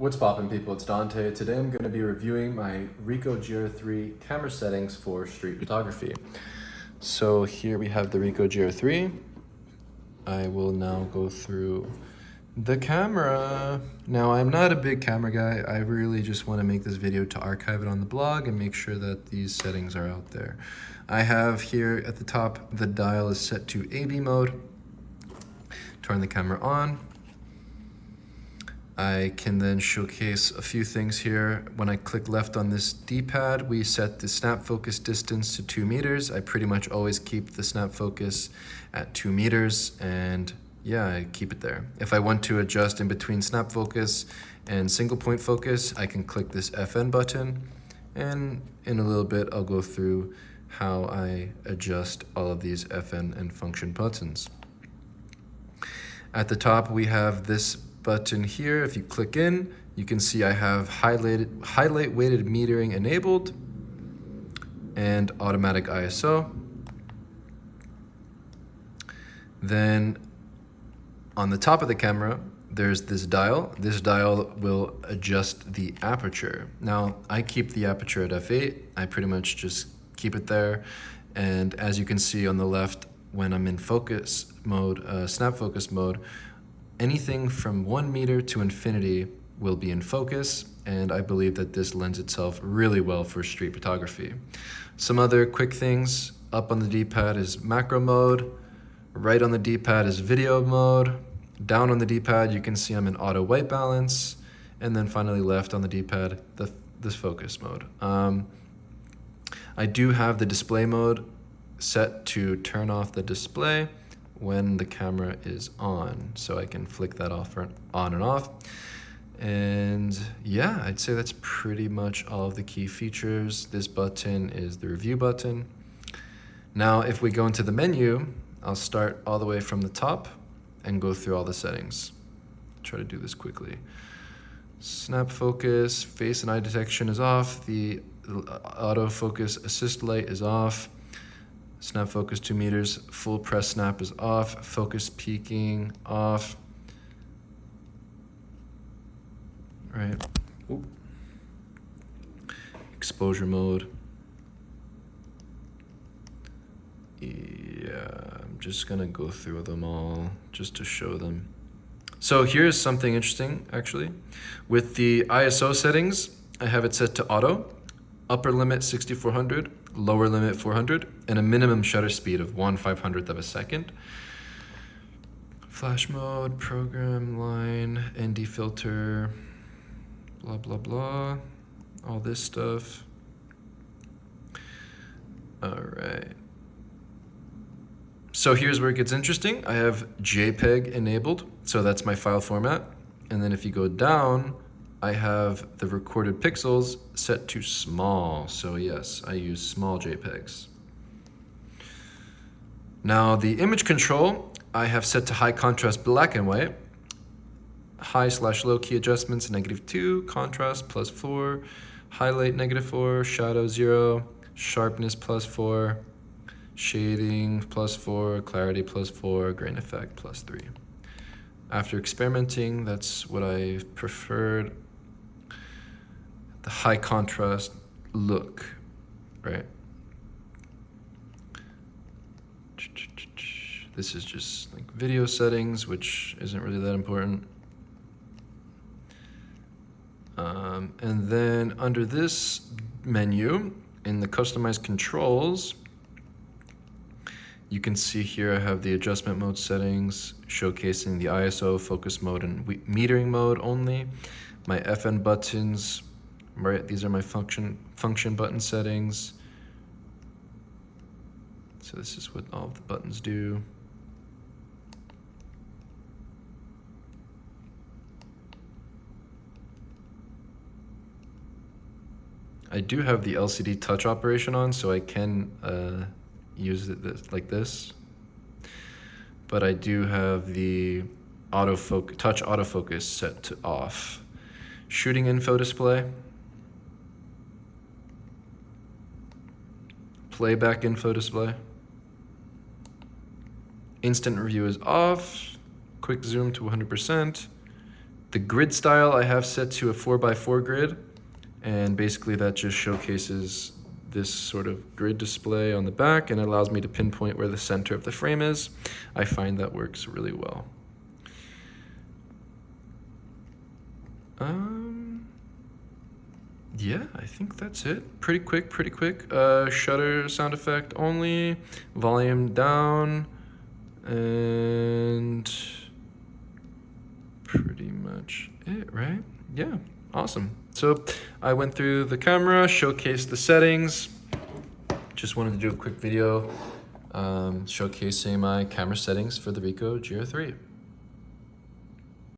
What's poppin', people? It's Dante. Today I'm going to be reviewing my Ricoh GR3 camera settings for street photography. So here we have the Ricoh GR3. I will now go through the camera. Now, I'm not a big camera guy. I really just want to make this video to archive it on the blog and make sure that these settings are out there. I have here at the top, the dial is set to AB mode. Turn the camera on. I can then showcase a few things here. When I click left on this D-pad, we set the snap focus distance to 2 meters. I pretty much always keep the snap focus at 2 meters, and yeah, I keep it there. If I want to adjust in between snap focus and single point focus, I can click this FN button, and in a little bit, I'll go through how I adjust all of these FN and function buttons. At the top, we have this button here. If you click in, you can see I have highlight weighted metering enabled and automatic ISO. Then on the top of the camera, there's this dial. This dial will adjust the aperture. Now, I keep the aperture at f8. I pretty much just keep it there. And as you can see on the left, when I'm in focus mode, snap focus mode, anything from 1 meter to infinity will be in focus, and I believe that this lends itself really well for street photography. Some other quick things: up on the D-pad is macro mode, right on the D-pad is video mode, down on the D-pad you can see I'm in auto white balance, and then finally left on the D-pad, this focus mode. I do have the display mode set to turn off the display when the camera is on, so I can flick that off or on and off. And yeah, I'd say that's pretty much all of the key features. This button is the review button. Now, if we go into the menu, I'll start all the way from the top and go through all the settings. Try to do this quickly. Snap focus, face and eye detection is off. The autofocus assist light is off. Snap focus 2 meters, full press snap is off, focus peaking off. Right. Ooh. Exposure mode. Yeah, I'm just gonna go through them all just to show them. So here's something interesting, actually. With the ISO settings, I have it set to auto, upper limit 6400, lower limit 400, and a minimum shutter speed of 1/500th of a second. Flash mode, program line, ND filter, blah, blah, blah, all this stuff. All right. So here's where it gets interesting. I have JPEG enabled, so that's my file format. And then if you go down, I have the recorded pixels set to small. So yes, I use small JPEGs. Now the image control, I have set to high contrast black and white, high/low key adjustments -2, contrast +4, highlight -4, shadow 0, sharpness +4, shading +4, clarity +4, grain effect +3. After experimenting, that's what I preferred. The high contrast look, right? This is just like video settings, which isn't really that important. And then under this menu, in the customized controls, you can see here I have the adjustment mode settings, showcasing the ISO, focus mode, and metering mode only. My FN buttons, right, these are my function button settings. So this is what all of the buttons do. I do have the LCD touch operation on, so I can use it like this. But I do have the touch autofocus set to off. Shooting info display. Playback info display. Instant review is off. Quick zoom to 100%. The grid style I have set to a 4x4 grid, and basically that just showcases this sort of grid display on the back and it allows me to pinpoint where the center of the frame is. I find that works really well. Yeah, I think that's it. Pretty quick, pretty quick. Shutter sound effect only, volume down, and pretty much it, right? Yeah, awesome. So I went through the camera, showcased the settings. Just wanted to do a quick video showcasing my camera settings for the Ricoh GR3.